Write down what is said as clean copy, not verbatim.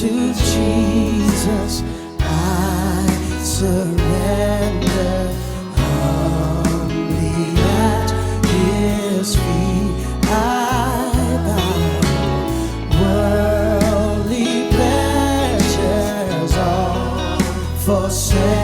to Jesus I surrender. Humbly at His feet I bow. Worldly pleasures all forsake.